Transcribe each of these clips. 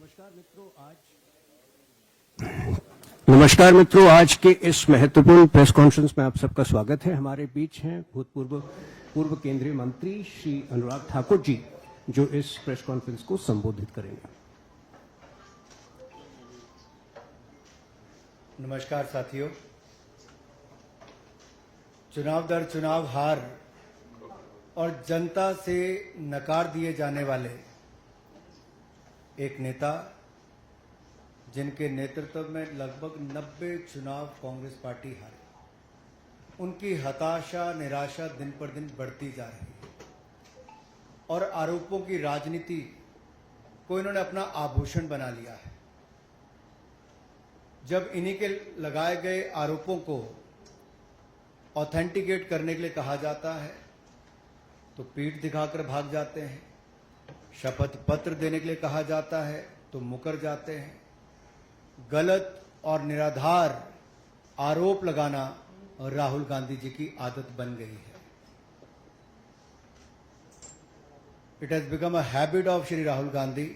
नमस्कार मित्रों, आज के इस महत्वपूर्ण प्रेस कॉन्फ्रेंस में आप सबका स्वागत है। हमारे बीच हैं पूर्व केंद्रीय मंत्री श्री अनुराग ठाकुर जी, जो इस प्रेस कॉन्फ्रेंस को संबोधित करेंगे। नमस्कार साथियों, चुनाव दर चुनाव हार और जनता से नकार दिए जाने वाले एक नेता, जिनके नेतृत्व में लगभग 90 चुनाव कांग्रेस पार्टी हारी, उनकी हताशा निराशा दिन पर दिन बढ़ती जा रही है और आरोपों की राजनीति को इन्होंने अपना आभूषण बना लिया है। जब इन्हीं के लगाए गए आरोपों को ऑथेंटिकेट करने के लिए कहा जाता है तो पीठ दिखाकर भाग जाते हैं, शपथ पत्र देने के लिए कहा जाता है तो मुकर जाते हैं। गलत और निराधार आरोप लगाना राहुल गांधी जी की आदत बन गई है। It has become a habit of Shri Rahul Gandhi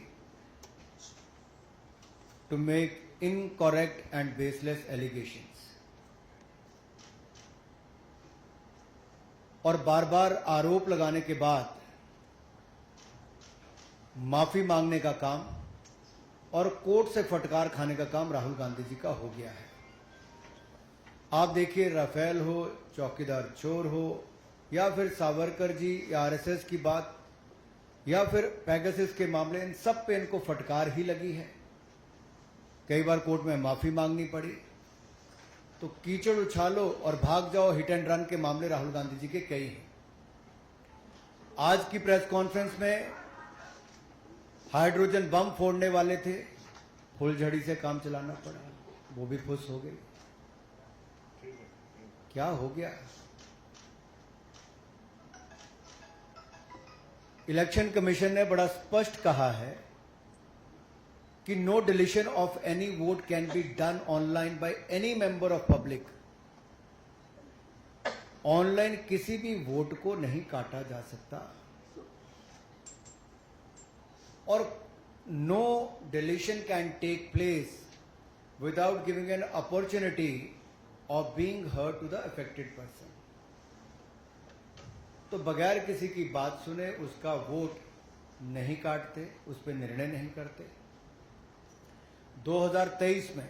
to make incorrect and baseless allegations और बार बार आरोप लगाने के बाद माफी मांगने का काम और कोर्ट से फटकार खाने का काम राहुल गांधी जी का हो गया है। आप देखिए, राफेल हो, चौकीदार चोर हो, या फिर सावरकर जी या आरएसएस की बात, या फिर पेगासस के मामले, इन सब पे इनको फटकार ही लगी है। कई बार कोर्ट में माफी मांगनी पड़ी। तो कीचड़ उछालो और भाग जाओ हिट एंड रन के मामले राहुल गांधी जी के कई हैं। आज की प्रेस कॉन्फ्रेंस में हाइड्रोजन बम फोड़ने वाले थे, फुलझड़ी से काम चलाना पड़ा, वो भी फुस हो गई। क्या हो गया? इलेक्शन कमीशन ने बड़ा स्पष्ट कहा है कि no deletion of any vote can be done online by any member of public. Online किसी भी वोट को नहीं काटा जा सकता और no deletion can take place without giving an opportunity of being heard to the affected person. तो बगैर किसी की बात सुने उसका वोट नहीं काटते, उस पर निर्णय नहीं करते। 2023 में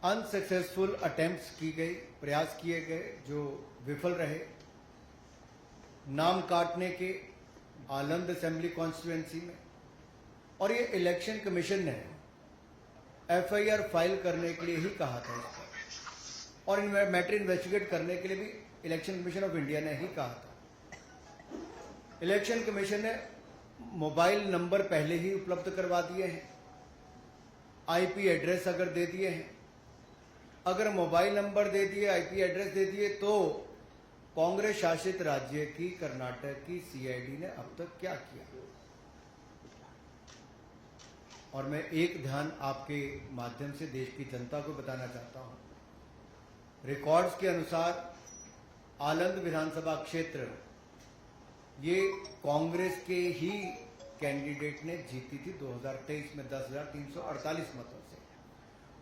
अनसक्सेसफुल अटेम्प्ट्स की गई, प्रयास किए गए जो विफल रहे, नाम काटने के आलंद असेंबली कॉन्स्टिट्यूएंसी में, और ये इलेक्शन कमीशन ने एफआईआर फाइल करने के लिए ही कहा था इसको, और मैटर इन्वेस्टिगेट करने के लिए भी इलेक्शन कमीशन ऑफ इंडिया ने ही कहा था। इलेक्शन कमीशन ने मोबाइल नंबर पहले ही उपलब्ध करवा दिए हैं, आईपी एड्रेस अगर दे दिए हैं, अगर मोबाइल नंबर दे दिए, आईपी एड्रेस दे दिए, तो कांग्रेस शासित राज्य की कर्नाटक की सीआईडी ने अब तक क्या किया? और मैं एक ध्यान आपके माध्यम से देश की जनता को बताना चाहता हूं। रिकॉर्ड्स के अनुसार आलंद विधानसभा क्षेत्र ये कांग्रेस के ही कैंडिडेट ने जीती थी 2023 में 10,348 मतों से।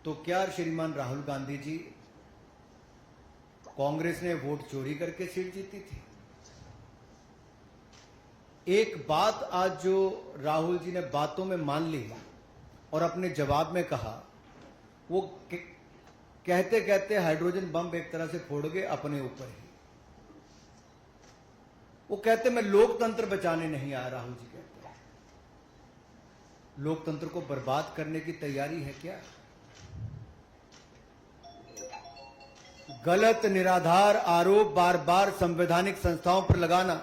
तो क्या श्रीमान राहुल गांधी जी, कांग्रेस ने वोट चोरी करके सीट जीती थी? एक बात आज जो राहुल जी ने बातों में मान ली और अपने जवाब में कहा, वो कहते कहते हाइड्रोजन बम एक तरह से फोड़ गए अपने ऊपर ही। वो कहते मैं लोकतंत्र बचाने नहीं आया। राहुल जी कहते हैं लोकतंत्र को बर्बाद करने की तैयारी है क्या? गलत निराधार आरोप बार बार संवैधानिक संस्थाओं पर लगाना,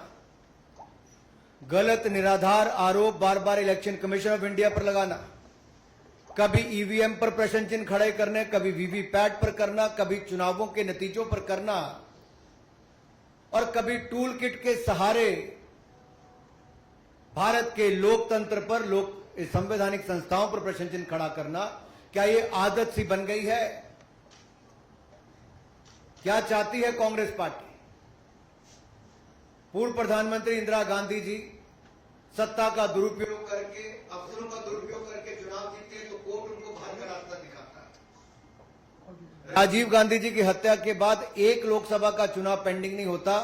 गलत निराधार आरोप बार बार इलेक्शन कमीशन ऑफ इंडिया पर लगाना, कभी ईवीएम पर प्रश्न चिन्ह खड़े करने, कभी वीवीपैट पर करना, कभी चुनावों के नतीजों पर करना, और कभी टूल किट के सहारे भारत के लोकतंत्र पर, संवैधानिक संस्थाओं पर प्रश्न चिन्ह खड़ा करना, क्या यह आदत सी बन गई है? क्या चाहती है कांग्रेस पार्टी? पूर्व प्रधानमंत्री इंदिरा गांधी जी सत्ता का दुरुपयोग करके, अफसरों का दुरुपयोग करके चुनाव जीतते हैं तो कोर्ट उनको बाहर का रास्ता दिखाता है। राजीव गांधी जी की हत्या के बाद एक लोकसभा का चुनाव पेंडिंग नहीं होता,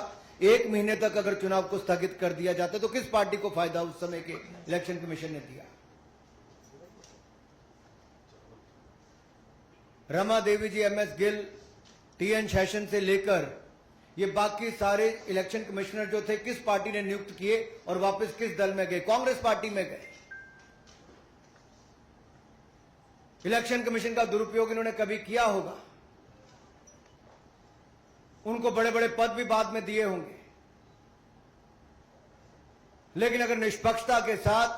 1 महीने तक अगर चुनाव को स्थगित कर दिया जाता तो किस पार्टी को फायदा उस समय के इलेक्शन कमीशन ने दिया? रमा देवी जी, एमएस गिल, टीएन शेषन से लेकर ये बाकी सारे इलेक्शन कमिश्नर जो थे किस पार्टी ने नियुक्त किए और वापस किस दल में गए? कांग्रेस पार्टी में गए। इलेक्शन कमीशन का दुरुपयोग इन्होंने कभी किया होगा? उनको बड़े बड़े पद भी बाद में दिए होंगे, लेकिन अगर निष्पक्षता के साथ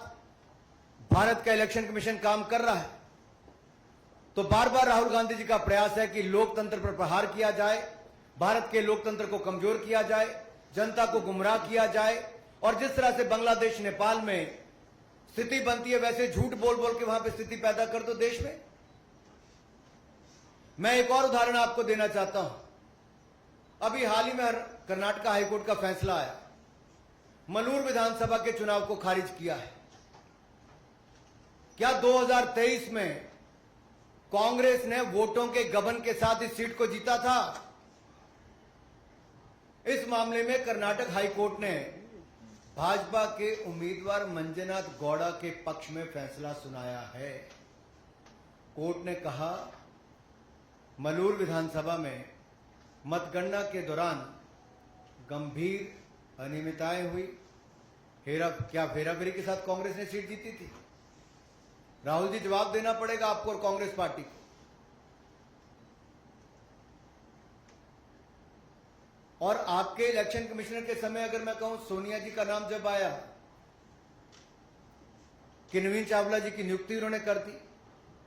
भारत का इलेक्शन कमीशन काम कर रहा है तो बार बार राहुल गांधी जी का प्रयास है कि लोकतंत्र पर प्रहार किया जाए, भारत के लोकतंत्र को कमजोर किया जाए, जनता को गुमराह किया जाए। और जिस तरह से बांग्लादेश, नेपाल में स्थिति बनती है वैसे झूठ बोल बोल के वहां पे स्थिति पैदा कर दो देश में। मैं एक और उदाहरण आपको देना चाहता हूं। अभी हाल ही में कर्नाटक हाईकोर्ट का फैसला आया, मलूर विधानसभा के चुनाव को खारिज किया है। क्या 2023 में कांग्रेस ने वोटों के गबन के साथ इस सीट को जीता था? इस मामले में कर्नाटक हाईकोर्ट ने भाजपा के उम्मीदवार मंजुनाथ गौड़ा के पक्ष में फैसला सुनाया है। कोर्ट ने कहा, मलूर विधानसभा में मतगणना के दौरान गंभीर अनियमितताएं हुई। क्या हेराफेरी के साथ कांग्रेस ने सीट जीती थी? राहुल जी, जवाब देना पड़ेगा आपको और कांग्रेस पार्टी को। और आपके इलेक्शन कमिश्नर के समय अगर मैं कहूं, सोनिया जी का नाम जब आया कि नवीन चावला जी की नियुक्ति उन्होंने कर दी,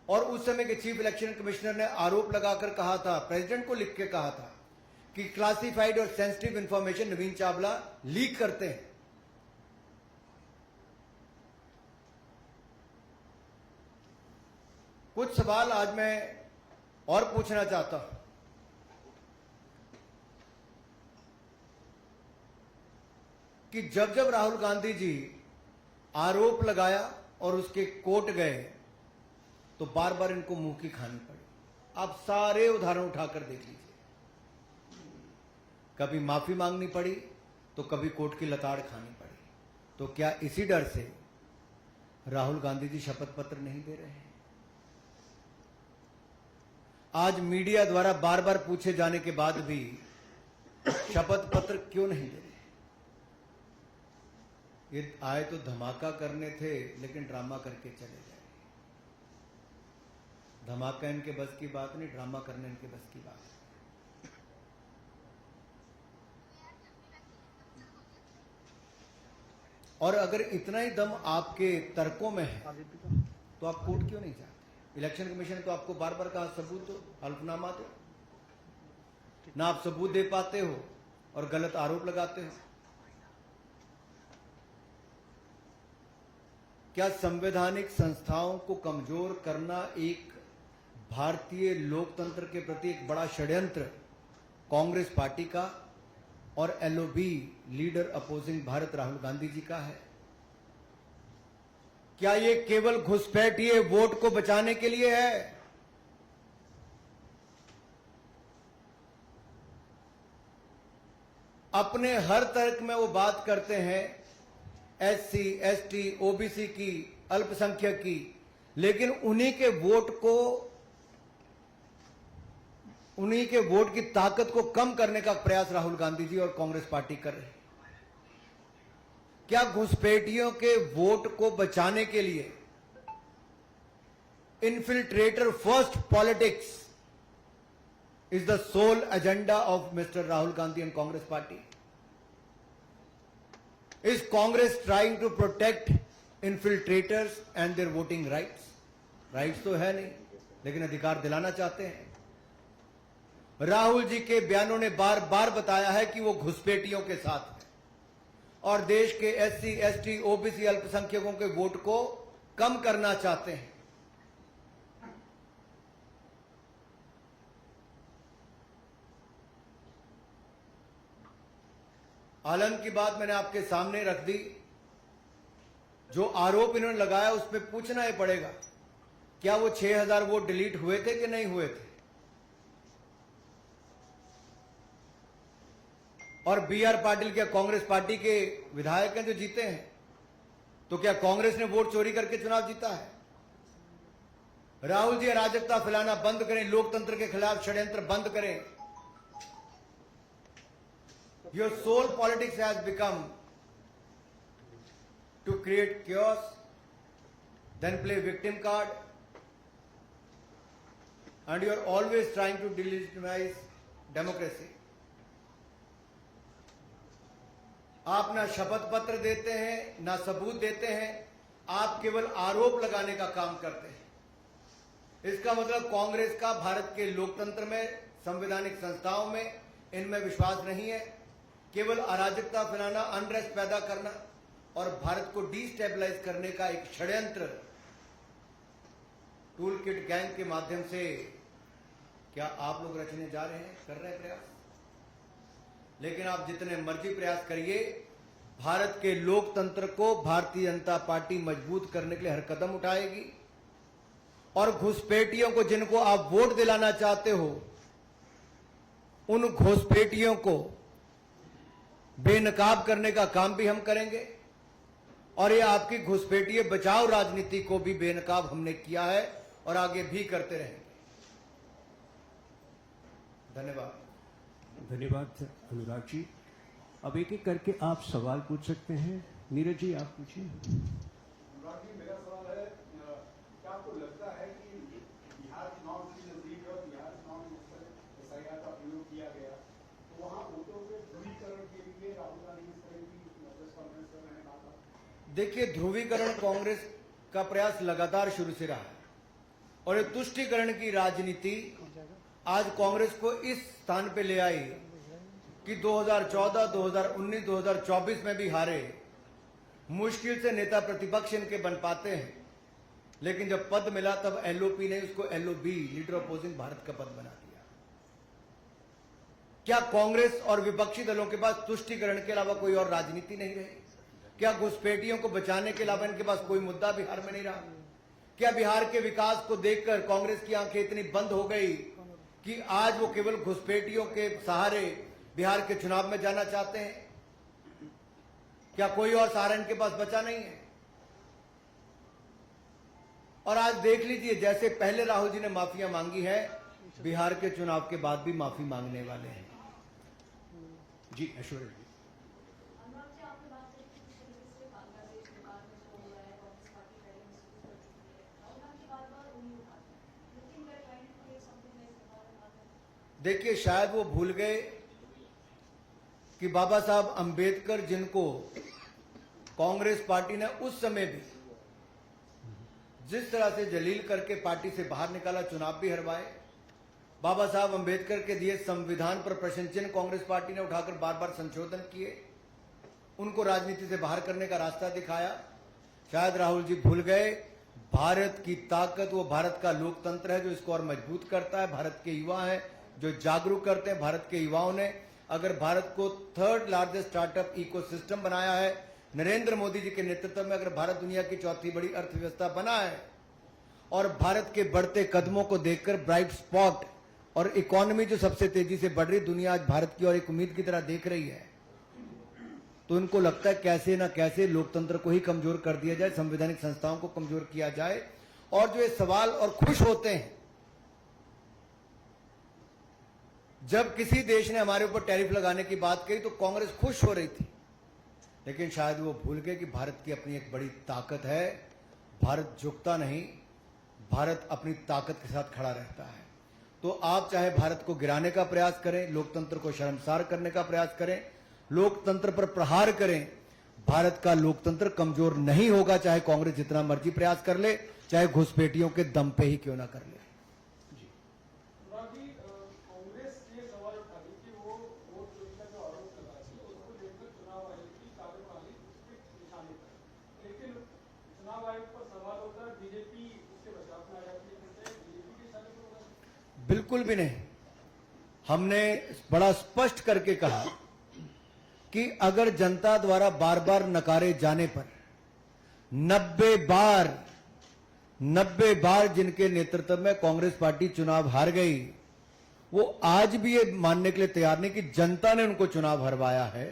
और उस समय के चीफ इलेक्शन कमिश्नर ने आरोप लगाकर कहा था, प्रेसिडेंट को लिख के कहा था कि क्लासिफाइड और सेंसिटिव इंफॉर्मेशन नवीन चावला लीक करते हैं। कुछ सवाल आज मैं और पूछना चाहता हूं कि जब जब राहुल गांधी जी आरोप लगाया और उसके कोर्ट गए तो बार बार इनको मुंह की खानी पड़ी। आप सारे उदाहरण उठाकर देख लीजिए, कभी माफी मांगनी पड़ी तो कभी कोर्ट की लताड़ खानी पड़ी। तो क्या इसी डर से राहुल गांधी जी शपथ पत्र नहीं दे रहे हैं? आज मीडिया द्वारा बार बार पूछे जाने के बाद भी शपथ पत्र क्यों नहीं दे रहे? ये आए तो धमाका करने थे, लेकिन ड्रामा करके चले गए। धमाका इनके बस की बात नहीं, ड्रामा करने इनके बस की बात है। और अगर इतना ही दम आपके तर्कों में है तो आप कोर्ट क्यों नहीं जाते? इलेक्शन कमीशन ने तो आपको बार बार कहा सबूत दो, हल्फनामा दो, ना आप सबूत दे पाते हो और गलत आरोप लगाते हो। क्या संवैधानिक संस्थाओं को कमजोर करना एक भारतीय लोकतंत्र के प्रति एक बड़ा षड्यंत्र कांग्रेस पार्टी का और LOB leader opposing Bharat Rahul Gandhi ji का है? क्या ये केवल घुसपैठिए वोट को बचाने के लिए है? अपने हर तर्क में वो बात करते हैं एससी, एसटी, ओबीसी की, अल्पसंख्यक की, लेकिन उन्हीं के वोट की ताकत को कम करने का प्रयास राहुल गांधी जी और कांग्रेस पार्टी कर रहे हैं। क्या घुसपैठियों के वोट को बचाने के लिए infiltrator first politics is the sole agenda of mister Rahul Gandhi and Congress party? Is Congress trying to protect infiltrators and their voting rights? Rights तो है नहीं, लेकिन अधिकार दिलाना चाहते हैं। राहुल जी के बयानों ने बार बार बताया है कि वो घुसपैठियों के साथ है और देश के एससी, एसटी, ओबीसी, अल्पसंख्यकों के वोट को कम करना चाहते हैं। आलम की बात मैंने आपके सामने रख दी जो आरोप इन्होंने लगाया उसमें पूछना ही पड़ेगा, क्या वो 6000 वोट डिलीट हुए थे कि नहीं हुए थे? और B.R. पाटिल क्या कांग्रेस पार्टी के विधायक हैं जो जीते हैं? तो क्या कांग्रेस ने वोट चोरी करके चुनाव जीता है? राहुल जी अराजकता फैलाना बंद करें, लोकतंत्र के खिलाफ षड्यंत्र बंद करें। Your sole politics has become to create chaos, then play victim card, and you are always trying to delegitimize democracy. आप ना शपथ पत्र देते हैं, ना सबूत देते हैं, आप केवल आरोप लगाने का काम करते हैं। इसका मतलब कांग्रेस का भारत के लोकतंत्र में, संवैधानिक संस्थाओं में, इनमें विश्वास नहीं है। केवल अराजकता फैलाना, अनरेस्ट पैदा करना और भारत को डिस्टेबलाइज करने का एक षड्यंत्र टूल किट गैंग के माध्यम से क्या आप लोग रचने जा रहे हैं, कर रहे हैं प्रयास? लेकिन आप जितने मर्जी प्रयास करिए, भारत के लोकतंत्र को भारतीय जनता पार्टी मजबूत करने के लिए हर कदम उठाएगी। और घुसपैठियों को, जिनको आप वोट दिलाना चाहते हो, उन घुसपैठियों को बेनकाब करने का काम भी हम करेंगे। और ये आपकी घुसपैठिए बचाव राजनीति को भी बेनकाब हमने किया है और आगे भी करते रहेंगे। धन्यवाद। धन्यवाद अनुराग जी। अब एक एक करके आप सवाल पूछ सकते हैं। नीरज जी, आप पूछिए। अनुराग जी, मेरा सवाल है, क्या आपको लगता है कि बिहार चुनाव की नजदीक और बिहार चुनाव में SIR का प्रयोग किया गया, तो वहाँ वोटों के ध्रुवीकरण के लिए राहुल गांधी इस तरह की प्रेस कॉन्फ्रेंस कर रहे हैं? कहा देखिए, ध्रुवीकरण कांग्रेस का प्रयास लगातार शुरू से रहा है और ये तुष्टीकरण की राजनीति आज कांग्रेस को इस स्थान पे ले आई कि 2014, 2019, 2024 में भी हारे। मुश्किल से नेता प्रतिपक्ष इनके बन पाते हैं, लेकिन जब पद मिला तब LOP ने उसको LOB, लीडर अपोजिंग भारत का पद बना दिया। क्या कांग्रेस और विपक्षी दलों के पास तुष्टीकरण के अलावा कोई और राजनीति नहीं रही? क्या घुसपैठियों को बचाने के अलावा इनके पास कोई मुद्दा बिहार में नहीं रहा? क्या बिहार के विकास को देखकर कांग्रेस की आंखें इतनी बंद हो गई कि आज वो केवल घुसपैठियों के सहारे बिहार के चुनाव में जाना चाहते हैं? क्या कोई और सहारा इनके पास बचा नहीं है? और आज देख लीजिए, जैसे पहले राहुल जी ने माफिया मांगी है, बिहार के चुनाव के बाद भी माफी मांगने वाले हैं। जी ऐश्वर्या जी। अनुराग जी, आपने बात करी कि किस तरीके से बांग्लादेश, नेपाल में जो हो रहा है, कांग्रेस पार्टी पहले महसूस कर चुकी है। राहुल गांधी बार-बार उंगली उठाते हैं। You think they're trying to create something like Nepal and Bangladesh? देखिए, शायद वो भूल गए कि बाबा साहब अंबेडकर, जिनको कांग्रेस पार्टी ने उस समय भी जिस तरह से जलील करके पार्टी से बाहर निकाला, चुनाव भी हरवाए, बाबा साहब अंबेडकर के दिए संविधान पर प्रश्न चिन्ह कांग्रेस पार्टी ने उठाकर बार बार संशोधन किए, उनको राजनीति से बाहर करने का रास्ता दिखाया। शायद राहुल जी भूल गए, भारत की ताकत वो भारत का लोकतंत्र है जो इसको और मजबूत करता है। भारत के युवा हैं जो जागरूक करते हैं। भारत के युवाओं ने अगर भारत को थर्ड लार्जेस्ट स्टार्टअप इकोसिस्टम बनाया है, नरेंद्र मोदी जी के नेतृत्व में अगर भारत दुनिया की चौथी बड़ी अर्थव्यवस्था बना है, और भारत के बढ़ते कदमों को देखकर ब्राइट स्पॉट और इकोनॉमी जो सबसे तेजी से बढ़ रही, दुनिया आज भारत की और एक उम्मीद की तरह देख रही है, तो उनको लगता है कैसे ना कैसे लोकतंत्र को ही कमजोर कर दिया जाए, संवैधानिक संस्थाओं को कमजोर किया जाए। और जो ये सवाल और खुश होते हैं जब किसी देश ने हमारे ऊपर टैरिफ लगाने की बात कही तो कांग्रेस खुश हो रही थी, लेकिन शायद वो भूल गए कि भारत की अपनी एक बड़ी ताकत है। भारत झुकता नहीं, भारत अपनी ताकत के साथ खड़ा रहता है। तो आप चाहे भारत को गिराने का प्रयास करें, लोकतंत्र को शर्मसार करने का प्रयास करें, लोकतंत्र पर प्रहार करें, भारत का लोकतंत्र कमजोर नहीं होगा, चाहे कांग्रेस जितना मर्जी प्रयास कर ले, चाहे घुसपैठियों के दम पे ही क्यों ना कर ले। कांग्रेस ये सवाल उठा रही कि वो वोट चोरी का जो आरोप लगा रही है उसको लेकर चुनाव आयोग की कार्यप्रणाली उसके निशाने पर, लेकिन चुनाव आयोग पर सवाल होता है बीजेपी उसके बचाव में आ जाती है, बीजेपी के निशाने पर होगा? बिल्कुल भी नहीं। हमने बड़ा स्पष्ट करके कहा कि अगर जनता द्वारा बार बार नकारे जाने पर 90 बार जिनके नेतृत्व में कांग्रेस पार्टी चुनाव हार गई, वो आज भी ये मानने के लिए तैयार नहीं कि जनता ने उनको चुनाव हरवाया है,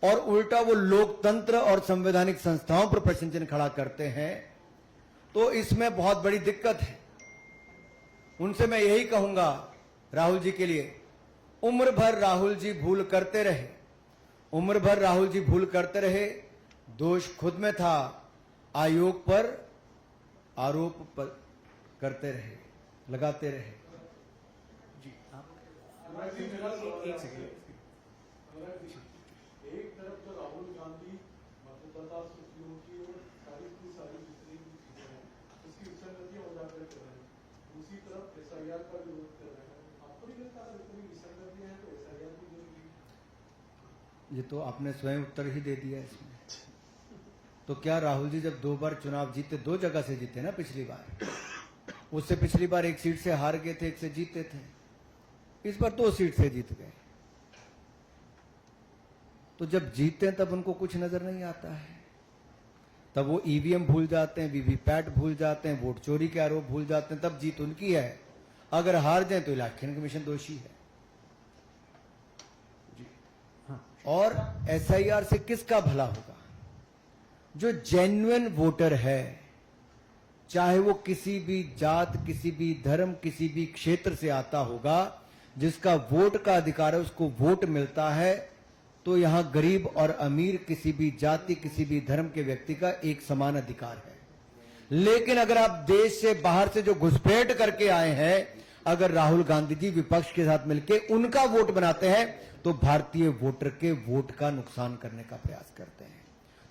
और उल्टा वो लोकतंत्र और संवैधानिक संस्थाओं पर प्रश्न चिन्ह खड़ा करते हैं। तो इसमें बहुत बड़ी दिक्कत है। उनसे मैं यही कहूंगा राहुल जी के लिए, उम्र भर राहुल जी भूल करते रहे, उम्र भर राहुल जी भूल करते रहे। दोष खुद में था, आयोग पर आरोप पर करते रहे, लगाते रहे। एक सेकंड। एक तरफ तो राहुल गांधी मतदाता सूचियों की और सारी जितनी भी चीजें हैं उसकी विसंगतियां उजागर कर रहे हैं, दूसरी तरफ एसआईआर का विरोध कर रहे हैं। आपको नहीं लगता अगर इतनी विसंगतियां हैं तो एसआईआर की जरूरी? ये तो आपने स्वयं उत्तर ही दे दिया इसमें। तो क्या राहुल जी जब 2 बार चुनाव जीते, 2 जगह से जीते ना, पिछली बार, उससे पिछली बार 1 सीट से हार गए थे, 1 से जीते थे, इस बार 2 सीट से जीत गए। तो जब जीतते हैं तब उनको कुछ नजर नहीं आता है, तब वो ईवीएम भूल जाते हैं, वीवीपैट भूल जाते हैं, वोट चोरी के आरोप भूल जाते हैं, तब जीत उनकी है। अगर हार जाए तो इलेक्शन कमीशन दोषी है। और एसआईआर से किसका भला होगा? जो जेन्युइन वोटर है, चाहे वो किसी भी जात, किसी भी धर्म, किसी भी क्षेत्र से आता होगा, जिसका वोट का अधिकार है, उसको वोट मिलता है। तो यहां गरीब और अमीर, किसी भी जाति, किसी भी धर्म के व्यक्ति का एक समान अधिकार है। लेकिन अगर आप देश से बाहर से जो घुसपैठ करके आए हैं, अगर राहुल गांधी जी विपक्ष के साथ मिलकर उनका वोट बनाते हैं, तो भारतीय वोटर के वोट का नुकसान करने का प्रयास करते हैं।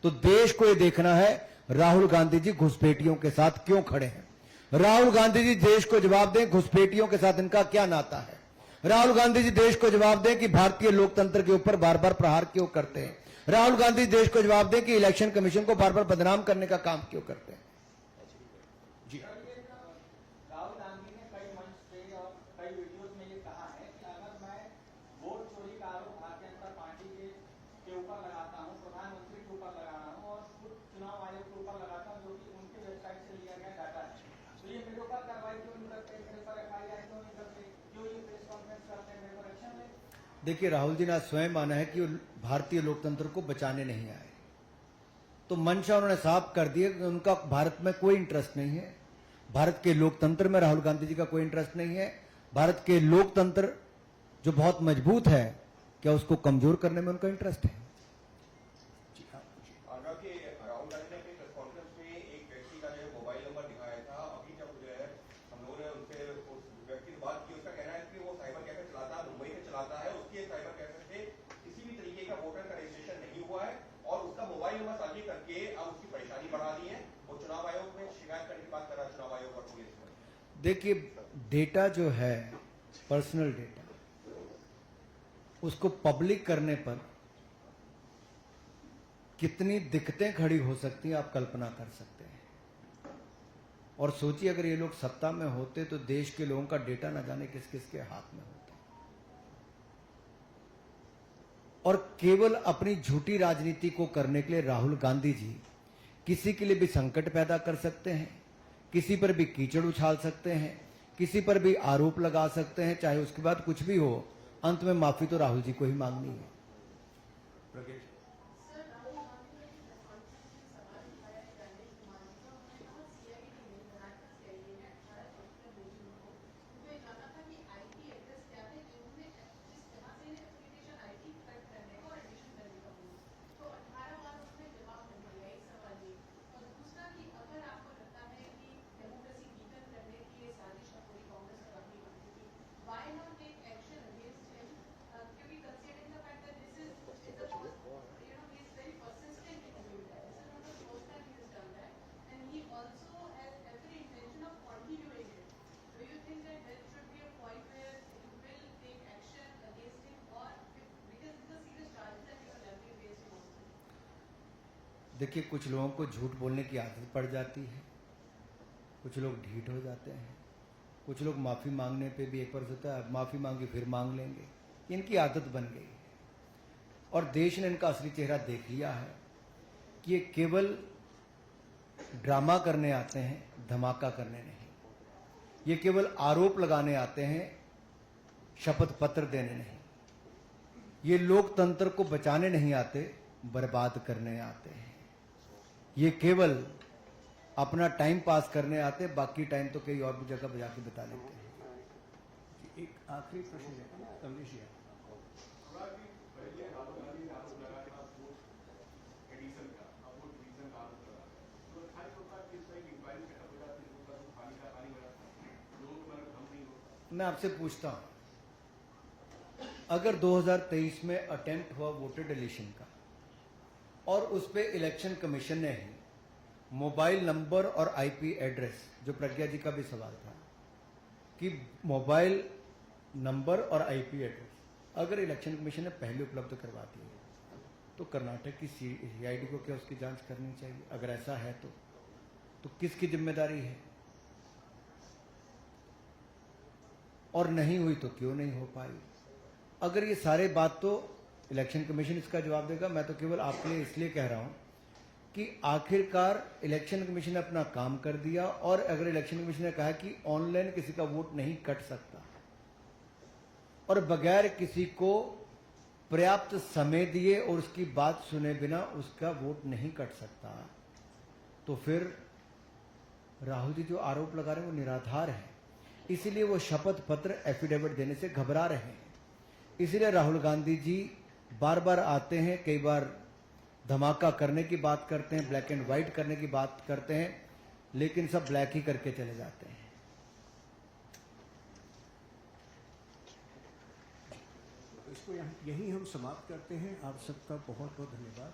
तो देश को यह देखना है राहुल गांधी जी घुसपैठियों के साथ क्यों खड़े हैं। राहुल गांधी जी देश को जवाब दें, घुसपैठियों के साथ इनका क्या नाता है। राहुल गांधी जी देश को जवाब दें कि भारतीय लोकतंत्र के ऊपर बार बार प्रहार क्यों करते हैं। राहुल गांधी देश को जवाब दें कि इलेक्शन कमीशन को बार बार बदनाम करने का काम क्यों करते हैं। राहुल गांधी ने कई मंच पे और कई वीडियोस में ये कहा है कि अगर मैं वोट चोरी का आरोप भारतीय जनता पार्टी के ऊपर लगाता हूं, प्रधानमंत्री के ऊपर लगा रहा हूं और खुद चुनाव आयोग के ऊपर लगाता हूं, जो कि उनके वेबसाइट से लिया गया डाटा है, तो ये मेरे ऊपर कार्रवाई क्यों नहीं करते, मेरे पर एफआईआर क्यों नहीं करते, क्यों ये प्रेस कॉन्फ्रेंस करते हैं, मेरे पर एक्शन ले। देखिए, राहुल जी ने स्वयं माना है कि वो भारतीय लोकतंत्र को बचाने नहीं आए। तो मंशा उन्होंने साफ कर दिया कि उनका भारत में कोई इंटरेस्ट नहीं है। भारत के लोकतंत्र में राहुल गांधी जी का कोई इंटरेस्ट नहीं है। भारत के लोकतंत्र जो बहुत मजबूत है, क्या उसको कमजोर करने में उनका इंटरेस्ट है। राहुल गांधी ने अपनी प्रेस कॉन्फ्रेंस में एक व्यक्ति का जो मोबाइल नंबर दिखाया था, अभी जब जो है हम लोगों ने उनसे उस व्यक्ति से बात की, उसका कहना है कि वो साइबर कैफे चलाता है, मुंबई में चलाता है, उसके साइबर कैफे से किसी भी तरीके का वोटर का रजिस्ट्रेशन नहीं हुआ है और उसका मोबाइल नंबर साझी करके अब उसकी परेशानी बढ़ा दी है। वो चुनाव आयोग में शिकायत करने की बात कर रहा है, चुनाव आयोग और पुलिस में। देखिए, डेटा जो है पर्सनल डेटा, उसको पब्लिक करने पर कितनी दिक्कतें खड़ी हो सकती हैं आप कल्पना कर सकते हैं। और सोचिए, अगर ये लोग सत्ता में होते तो देश के लोगों का डेटा न जाने किस किस के हाथ में होता। और केवल अपनी झूठी राजनीति को करने के लिए राहुल गांधी जी किसी के लिए भी संकट पैदा कर सकते हैं, किसी पर भी कीचड़ उछाल सकते हैं, किसी पर भी आरोप लगा सकते हैं, चाहे उसके बाद कुछ भी हो, अंत में माफी तो राहुल जी को ही मांगनी है। सर, राहुल गांधी ने प्रेस कॉन्फ्रेंस में सवाल उठाया है गणेश कुमार जी का। उन्होंने कहा सीआईडी ने बनाकर सीआईडी ने 18 चौकीदार भेजी उनको, उनको ये जानना था कि आईपी एड्रेस क्या थे, जिन्होंने जिस जहां से इन्हें एप्लीकेशन आईटी कट करने का और एडिशन करने का बोला, तो 18 बार उन्होंने जवाब नहीं दिया। एक सवाल ये, और दूसरा कि अगर आपको लगता है कि डेमोक्रेसी वीकन करने की ये साजिश है पूरी कांग्रेस और राहुल गांधी की, why not take action against him, क्योंकि considering the fact that this is the first, he is very persistent in doing that. This is not the first time he has done that, and he also has every intention of continuing it. Do you think that there should be a point where you will take action against him, or because these are serious charges that you are levying against him also? देखिए, कुछ लोगों को झूठ बोलने की आदत पड़ जाती है, कुछ लोग ढीठ हो जाते हैं, कुछ लोग माफी मांगने पे भी एक बार होता है माफी मांगी फिर मांग लेंगे, इनकी आदत बन गई है। और देश ने इनका असली चेहरा देख लिया है कि ये केवल ड्रामा करने आते हैं, धमाका करने नहीं। ये केवल आरोप लगाने आते हैं, शपथ पत्र देने नहीं। ये लोकतंत्र को बचाने नहीं आते, बर्बाद करने आते हैं। ये केवल अपना टाइम पास करने आते, बाकी टाइम तो कई और भी जगह बजा के बिता लेते हैं। एक आखिरी प्रश्न है कमलेश जी। अनुराग जी, पहले राहुल गांधी ने आरोप लगाया था वोट एडिशन का, अब वोट डिवीजन का आरोप लगा है। तो खाली होता है कि इस पर इंक्वायरी सेटअप हो जाती है, तो पानी का पानी हो जाता है, लोगों को मतलब भ्रम नहीं होता। मैं आपसे पूछता हूं, अगर 2023 में अटेम्प्ट हुआ वोटर डिलीशन का और उस पे इलेक्शन कमीशन ने ही मोबाइल नंबर और आईपी एड्रेस, जो प्रज्ञा जी का भी सवाल था कि मोबाइल नंबर और आईपी एड्रेस अगर इलेक्शन कमीशन ने पहले उपलब्ध करवा दिए तो कर्नाटक की सीआईडी को क्या उसकी जांच करनी चाहिए? अगर ऐसा है तो किसकी जिम्मेदारी है? और नहीं हुई तो क्यों नहीं हो पाई? अगर ये सारे बात तो इलेक्शन कमीशन इसका जवाब देगा। मैं तो केवल आपके लिए इसलिए कह रहा हूं कि आखिरकार इलेक्शन कमीशन ने अपना काम कर दिया, और अगर इलेक्शन कमीशन ने कहा कि ऑनलाइन किसी का वोट नहीं कट सकता और बगैर किसी को पर्याप्त समय दिए और उसकी बात सुने बिना उसका वोट नहीं कट सकता, तो फिर राहुल जी जो आरोप लगा रहे हैं वो निराधार है। इसीलिए वो शपथ पत्र एफिडेविट देने से घबरा रहे हैं। इसीलिए राहुल गांधी जी बार बार आते हैं, कई बार धमाका करने की बात करते हैं, ब्लैक एंड व्हाइट करने की बात करते हैं, लेकिन सब ब्लैक ही करके चले जाते हैं। इसको यही हम समाप्त करते हैं। आप सबका बहुत बहुत धन्यवाद।